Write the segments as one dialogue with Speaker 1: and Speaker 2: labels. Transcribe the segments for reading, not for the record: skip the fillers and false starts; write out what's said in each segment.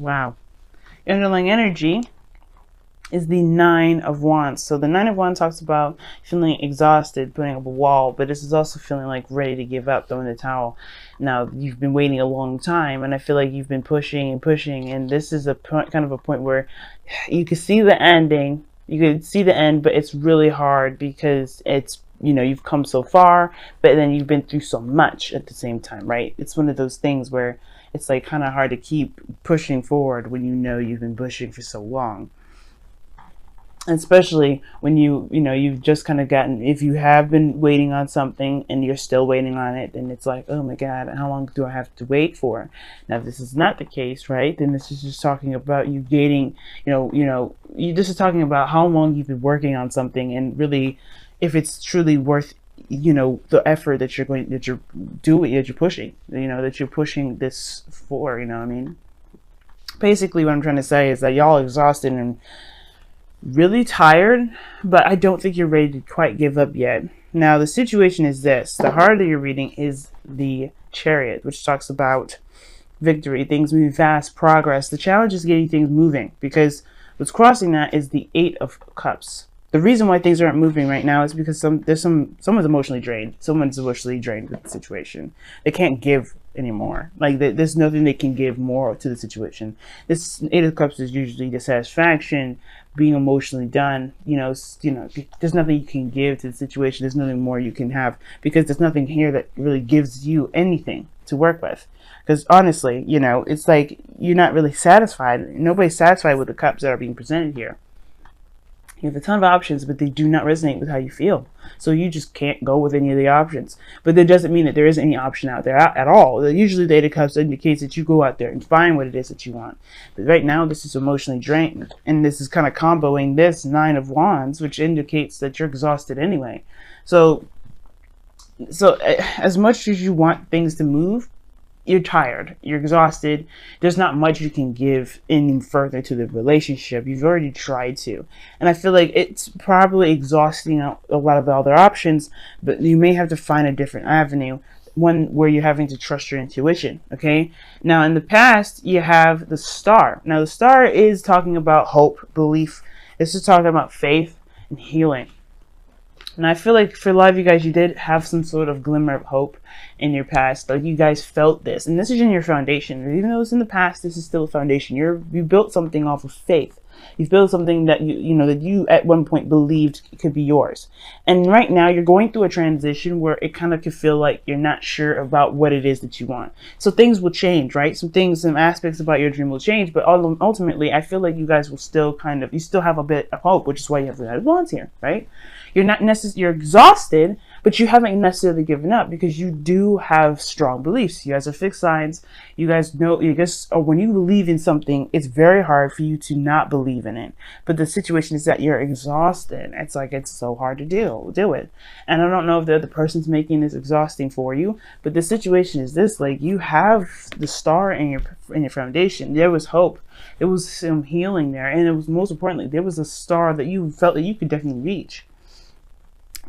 Speaker 1: Wow. Your underlying energy is the Nine of Wands. So the Nine of Wands talks about feeling exhausted, putting up a wall, but this is also feeling like ready to give up, throwing the towel. Now, you've been waiting a long time, and I feel like you've been pushing and pushing, and this is a point, kind of a point where you can see the ending. You can see the end, but it's really hard because it's, you know, you've come so far, but then you've been through so much at the same time, right? It's one of those things where it's like kind of hard to keep pushing forward when you know you've been pushing for so long. Especially when you've just kind of gotten, if you have been waiting on something and you're still waiting on it, then it's like, oh my god, how long do I have to wait for? Now if this is not the case, right, then this is just talking about you gaining, this is talking about how long you've been working on something, and really if it's truly worth, the effort that you're doing, that you're pushing, that you're pushing this for, what I mean. Basically what I'm trying to say is that y'all are exhausted and really tired, but I don't think you're ready to quite give up yet. Now the situation is this: the heart that you're reading is the Chariot, which talks about victory, things moving fast, progress. The challenge is getting things moving, because what's crossing that is the Eight of Cups. The reason why things aren't moving right now is because someone's emotionally drained. Someone's emotionally drained with the situation. They can't give anymore. Like there's nothing they can give more to the situation. This Eight of Cups is usually dissatisfaction, being emotionally done. There's nothing you can give to the situation. There's nothing more you can have, because there's nothing here that really gives you anything to work with. Because honestly, it's like you're not really satisfied. Nobody's satisfied with the cups that are being presented here. You have a ton of options, but they do not resonate with how you feel. So you just can't go with any of the options. But that doesn't mean that there isn't any option out there at all. Usually the Eight of Cups indicates that you go out there and find what it is that you want. But right now, this is emotionally drained. And this is kind of comboing this Nine of Wands, which indicates that you're exhausted anyway. So as much as you want things to move, you're tired, you're exhausted. There's not much you can give any further to the relationship. You've already tried to, and I feel like it's probably exhausting out a lot of the other options, but you may have to find a different avenue, one where you're having to trust your intuition. Okay, now in the past you have the Star. Now the Star is talking about hope, belief. This is talking about faith and healing. And I feel like for a lot of you guys, you did have some sort of glimmer of hope in your past. Like you guys felt this. And this is in your foundation. Even though it's in the past, this is still a foundation. You built something off of faith. You've built something that you at one point believed could be yours. And right now you're going through a transition where it kind of could feel like you're not sure about what it is that you want. So things will change, right? Some aspects about your dream will change, but ultimately I feel like you guys will still you still have a bit of hope, which is why you have the Nine of Wands here, right? You're exhausted, but you haven't necessarily given up, because you do have strong beliefs. You guys are fixed signs. You guys know, when you believe in something, it's very hard for you to not believe in it. But the situation is that you're exhausted. It's like, it's so hard to deal with. And I don't know if the other person's making this exhausting for you, but the situation is this: like, you have the Star in your foundation. There was hope. There was some healing there. And it was, most importantly, there was a star that you felt that you could definitely reach.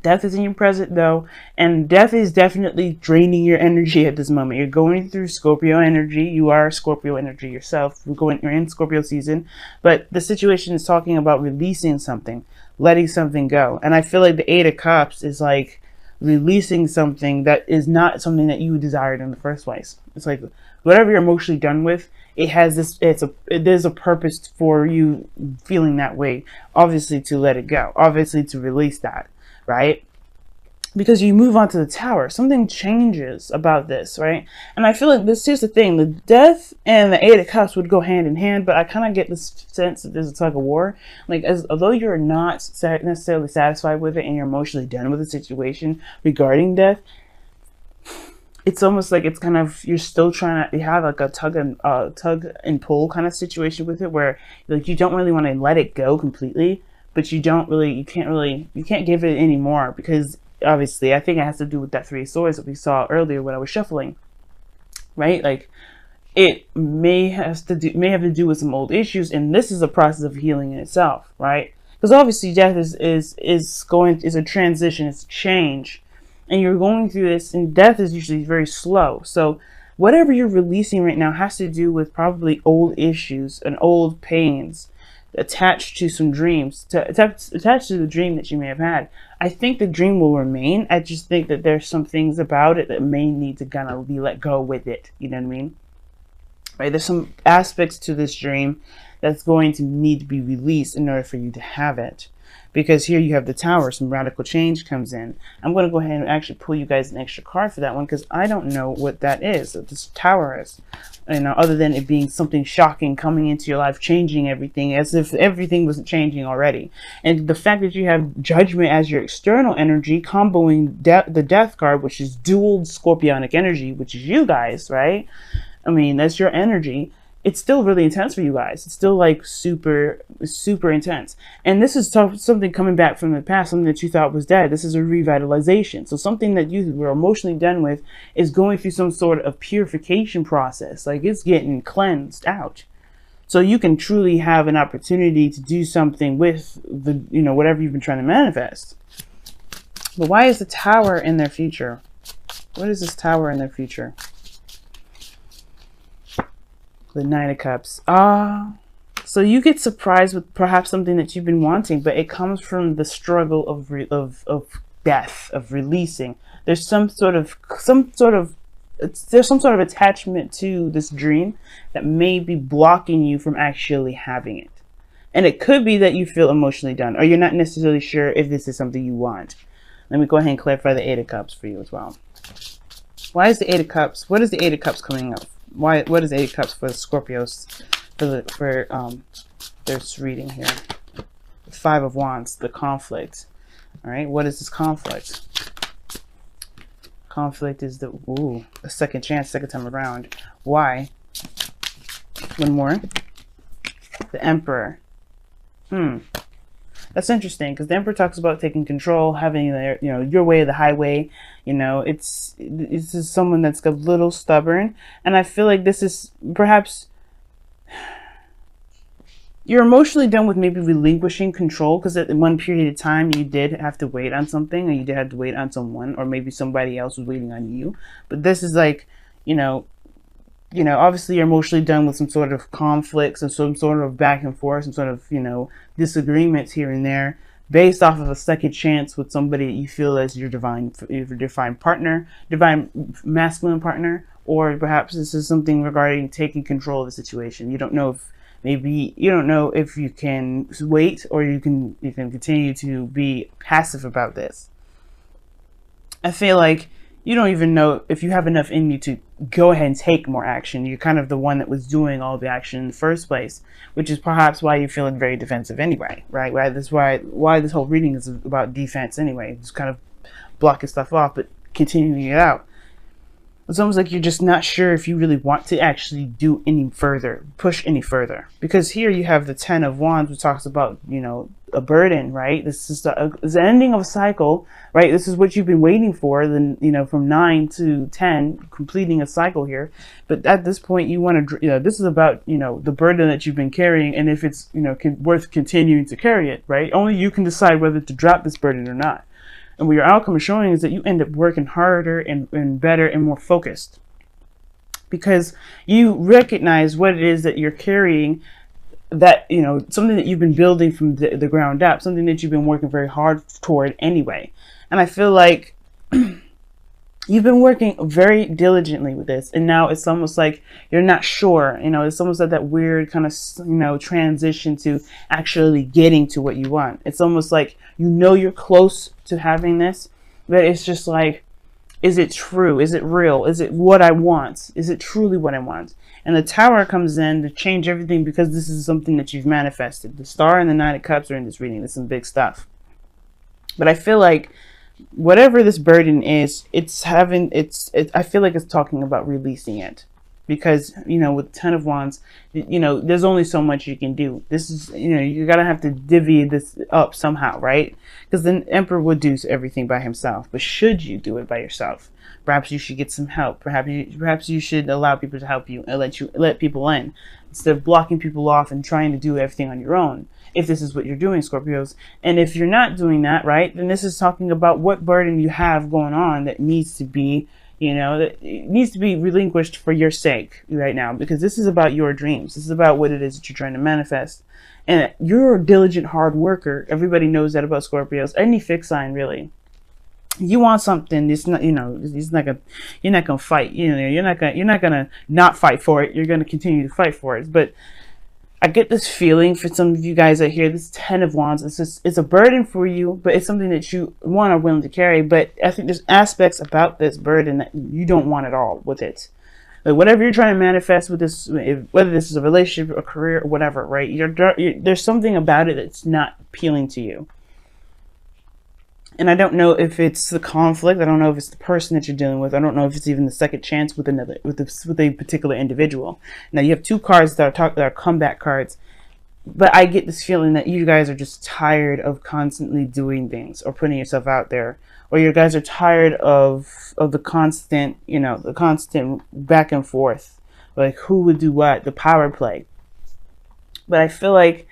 Speaker 1: Death is in your present though, and death is definitely draining your energy at this moment. You're going through Scorpio energy. You are Scorpio energy yourself. You're in Scorpio season, but the situation is talking about releasing something, letting something go. And I feel like the Eight of Cups is like releasing something that is not something that you desired in the first place. It's like whatever you're emotionally done with, there's a purpose for you feeling that way. Obviously to let it go, obviously to release that. Right? Because you move on to the Tower. Something changes about this, right? And I feel like here's the thing: the Death and the Eight of Cups would go hand in hand, but I kind of get this sense that there's a tug of war. Like, although you're not necessarily satisfied with it and you're emotionally done with the situation regarding death, it's almost like it's kind of, you're still trying to, you have like a tug and pull kind of situation with it, where like you don't really want to let it go completely, but you can't give it any more, because obviously I think it has to do with that Three of Swords that we saw earlier when I was shuffling, right? Like, it may have to do with some old issues, and this is a process of healing in itself, right? Because obviously death is a transition, it's a change, and you're going through this, and death is usually very slow. So whatever you're releasing right now has to do with probably old issues and old pains attached to some dreams, attached to the dream that you may have had. I think the dream will remain. I just think that there's some things about it that may need to kind of be let go with it. You know what I mean? Right? There's some aspects to this dream that's going to need to be released in order for you to have it. Because here you have the Tower, some radical change comes in. I'm going to go ahead and actually pull you guys an extra card for that one, because I don't know what that is, what this Tower is. You know, other than it being something shocking coming into your life, changing everything, as if everything wasn't changing already. And the fact that you have Judgment as your external energy, comboing the Death card, which is dual Scorpionic energy, which is you guys, right? I mean, that's your energy. It's still really intense for you guys. It's still like super intense. And this is something coming back from the past, something that you thought was dead. This is a revitalization. So something that you were emotionally done with is going through some sort of purification process. Like it's getting cleansed out. So you can truly have an opportunity to do something with the, you know, whatever you've been trying to manifest. But why is the Tower in their future? What is this Tower in their future? The Knight of Cups. So you get surprised with perhaps something that you've been wanting, but it comes from the struggle of death, of releasing. There's some sort of attachment to this dream that may be blocking you from actually having it. And it could be that you feel emotionally done, or you're not necessarily sure if this is something you want. Let me go ahead and clarify the Eight of Cups for you as well. Why is the Eight of Cups? What is the Eight of Cups coming up? What is Eight of Cups for the Scorpios for this reading here? The Five of Wands, the conflict. All right, what is this conflict? Conflict is a second chance, second time around. Why? One more. The Emperor. That's interesting, because the Emperor talks about taking control, having their, you know, your way or the highway. You know, this is someone that's a little stubborn, and I feel like this is perhaps you're emotionally done with maybe relinquishing control, because at one period of time you did have to wait on something, or you did have to wait on someone, or maybe somebody else was waiting on you. But this is like, you know, obviously you're emotionally done with some sort of conflicts and some sort of back and forth, some sort of, you know, disagreements here and there, based off of a second chance with somebody that you feel as your divine partner, divine masculine partner, or perhaps this is something regarding taking control of the situation. You don't know if you don't know if you can wait, or you can continue to be passive about this. I feel like you don't even know if you have enough in you to go ahead and take more action. You're kind of the one that was doing all the action in the first place, which is perhaps why you're feeling very defensive anyway, right? That's why this whole reading is about defense anyway. Just kind of blocking stuff off, but continuing it out. It's almost like you're just not sure if you really want to actually do any further, push any further. Because here you have the Ten of Wands, which talks about, you know, a burden, right? This is the ending of a cycle, right? This is what you've been waiting for, then, you know, from 9 to 10, completing a cycle here. But at this point, you want to, you know, this is about, you know, the burden that you've been carrying, and if it's, you know, worth continuing to carry it, right? Only you can decide whether to drop this burden or not. And what your outcome is showing is that you end up working harder and better and more focused, because you recognize what it is that you're carrying, that, you know, something that you've been building from the ground up, something that you've been working very hard toward anyway. And I feel like you've been working very diligently with this, and now it's almost like you're not sure, you know, it's almost like that weird kind of, you know, transition to actually getting to what you want. It's almost like, you know, you're close to having this, but it's just like, is it true? Is it real? Is it what I want? Is it truly what I want? And the Tower comes in to change everything, because this is something that you've manifested. The Star and the Nine of Cups are in this reading. This is some big stuff. But I feel like whatever this burden is, I feel like it's talking about releasing it. Because, you know, with Ten of Wands, you know, there's only so much you can do. This is, you know, you gotta have to divvy this up somehow, right? Because the Emperor would do everything by himself. But should you do it by yourself? Perhaps you should get some help. Perhaps you should allow people to help you and let people in, instead of blocking people off and trying to do everything on your own. If this is what you're doing, Scorpios. And if you're not doing that, right, then this is talking about what burden you have going on that needs to be, You know, that it needs to be relinquished for your sake right now, because this is about your dreams. This is about what it is that you're trying to manifest. And you're a diligent hard worker. Everybody knows that about Scorpios. Any fixed sign, really. You want something, it's not, you know, you're not gonna fight. You know, you're not gonna not fight for it. You're gonna continue to fight for it. But I get this feeling for some of you guys out here, this 10 of Wands, it's a burden for you, but it's something that you, one, are willing to carry. But I think there's aspects about this burden that you don't want at all with it. Like whatever you're trying to manifest with this, whether this is a relationship, a career, or whatever, right? There's something about it that's not appealing to you. And I don't know if it's the conflict. I don't know if it's the person that you're dealing with. I don't know if it's even the second chance with a particular individual. Now you have two cards that are comeback cards, but I get this feeling that you guys are just tired of constantly doing things or putting yourself out there, or you guys are tired of the constant, you know, the constant back and forth, like who would do what, the power play. But I feel like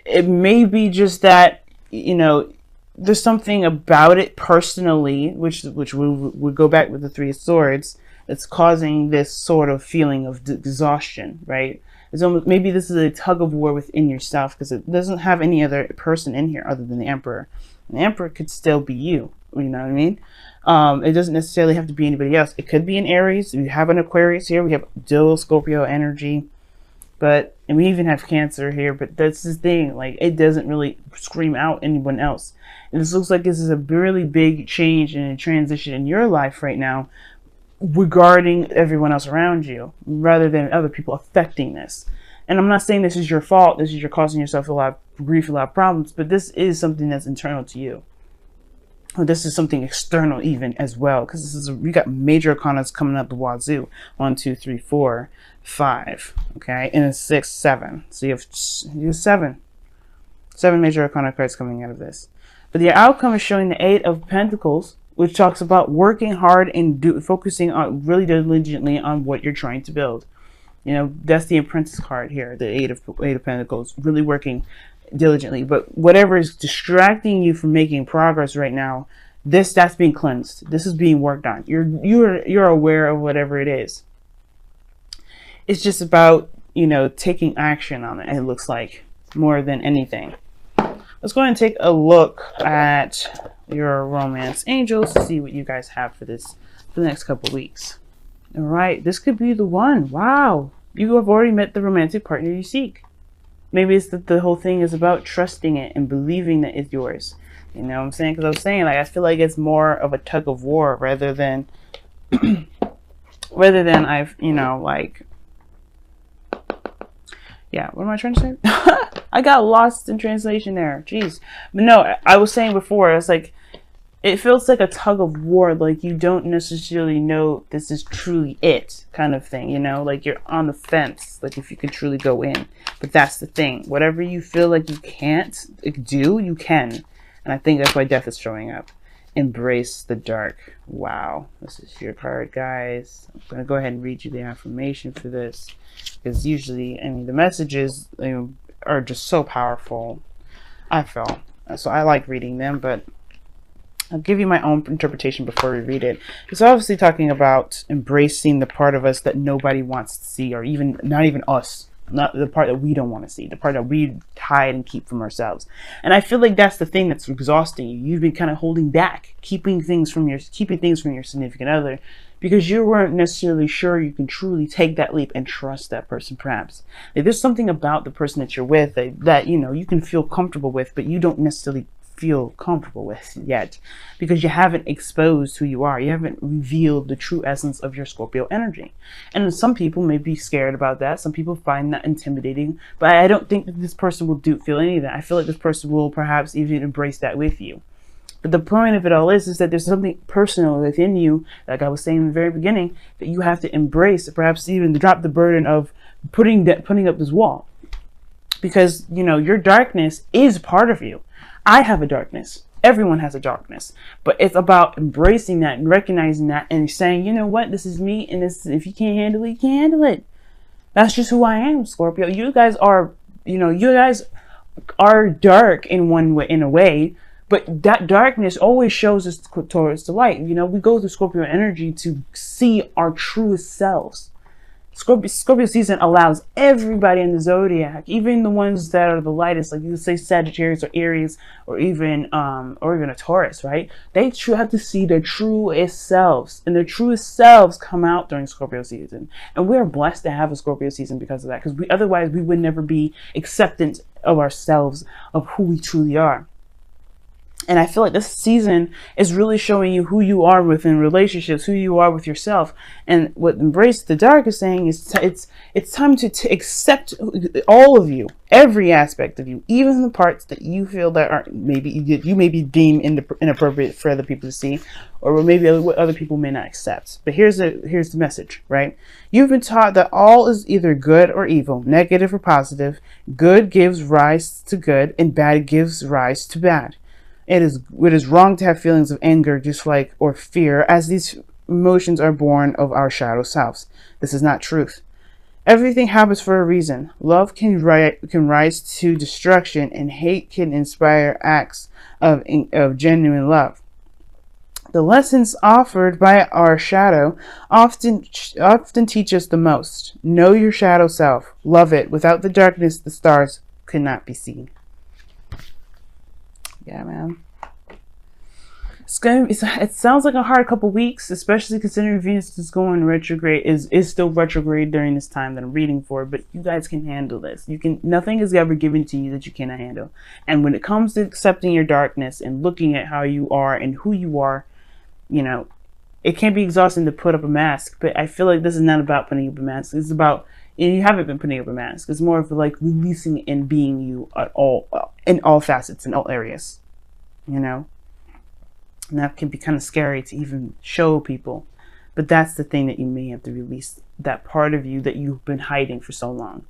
Speaker 1: it may be just that, you know, there's something about it personally, which would go back with the Three of Swords, that's causing this sort of feeling of exhaustion, right? It's almost, maybe this is a tug of war within yourself, because it doesn't have any other person in here other than the Emperor. And the Emperor could still be you, you know what I mean? It doesn't necessarily have to be anybody else. It could be an Aries. We have an Aquarius here. We have dual Scorpio energy. And we even have Cancer here, but that's the thing, like it doesn't really scream out anyone else. And this looks like this is a really big change and a transition in your life right now regarding everyone else around you, rather than other people affecting this. And I'm not saying this is your fault, this is you're causing yourself a lot of grief, a lot of problems, but this is something that's internal to you. Or this is something external even as well, because this is we got major arcanas coming up the wazoo. 1, 2, 3, 4, 5, okay, and a 6, 7. So you have 7 major arcana cards coming out of this. But the outcome is showing the 8 of Pentacles, which talks about working hard and focusing on really diligently on what you're trying to build. You know, that's the Apprentice card here, the 8 of Pentacles, really working diligently. But whatever is distracting you from making progress right now, that's being cleansed. This is being worked on. You're aware of whatever it is. It's just about, you know, taking action on it, it looks like, more than anything. Let's go ahead and take a look at your romance angels to see what you guys have for the next couple weeks. All right, this could be the one. Wow, you have already met the romantic partner you seek. Maybe it's that the whole thing is about trusting it and believing that it's yours. You know what I'm saying? Because I was saying, like, I feel like it's more of a tug of war rather than I've, you know, like, yeah, what am I trying to say? I got lost in translation there. Jeez. But no, I was saying before, it's like, it feels like a tug of war. Like you don't necessarily know this is truly it kind of thing, you know, like you're on the fence, like if you could truly go in. But that's the thing. Whatever you feel like you can't do, you can. And I think that's why death is showing up. Embrace the dark. Wow. This is your card, guys. I'm going to go ahead and read you the affirmation for this. Because usually, I mean, the messages, you know, are just so powerful, I feel. So I like reading them, but I'll give you my own interpretation before we read it. It's obviously talking about embracing the part of us that nobody wants to see, or even not even us. Not the part that we don't want to see, the part that we hide and keep from ourselves. And I feel like that's the thing that's exhausting you. You've been kind of holding back, keeping things from your significant other, because you weren't necessarily sure you can truly take that leap and trust that person. Perhaps like, there's something about the person that you're with that you know you can feel comfortable with, but you don't necessarily feel comfortable with yet, because you haven't exposed who you are. You haven't revealed the true essence of your Scorpio energy. And some people may be scared about that. Some people find that intimidating, but I don't think that this person will feel any of that. I feel like this person will perhaps even embrace that with you. But the point of it all is that there's something personal within you, like I was saying in the very beginning, that you have to embrace, perhaps even drop the burden of putting up this wall. Because, you know, your darkness is part of you. I have a darkness. Everyone has a darkness. But it's about embracing that and recognizing that and saying, you know what, this is me, and this, if you can't handle it, you can't handle it. That's just who I am, Scorpio. You guys are, you know, you guys are dark in one way, in a way, But that darkness always shows us towards the light. You know, we go through Scorpio energy to see our truest selves. Scorpio season allows everybody in the zodiac, even the ones that are the lightest, like you could say Sagittarius or Aries, or even a Taurus, right? They have to see their truest selves, and their truest selves come out during Scorpio season. And we're blessed to have a Scorpio season because of that, because otherwise we would never be acceptance of ourselves, of who we truly are. And I feel like this season is really showing you who you are within relationships, who you are with yourself. And what Embrace the Dark is saying is it's time to accept all of you, every aspect of you, even the parts that you feel that are maybe you may be deemed inappropriate for other people to see, or maybe what other people may not accept. But here's the message, right? You've been taught that all is either good or evil, negative or positive. Good gives rise to good, and bad gives rise to bad. It is wrong to have feelings of anger, dislike, or fear, as these emotions are born of our shadow selves. This is not truth. Everything happens for a reason. Love can rise to destruction, and hate can inspire acts of genuine love. The lessons offered by our shadow often teach us the most. Know your shadow self. Love it. Without the darkness, the stars could not be seen. Yeah, man. It sounds like a hard couple weeks, especially considering Venus is going retrograde, is still retrograde during this time that I'm reading for. But you guys can handle this. Nothing is ever given to you that you cannot handle. And when it comes to accepting your darkness and looking at how you are and who you are, you know, it can be exhausting to put up a mask. But I feel like this is not about putting up a mask. It's about, and you haven't been putting up a mask. It's more of like releasing and being you in all facets, in all areas, you know. And that can be kind of scary to even show people. But that's the thing that you may have to release, that part of you that you've been hiding for so long.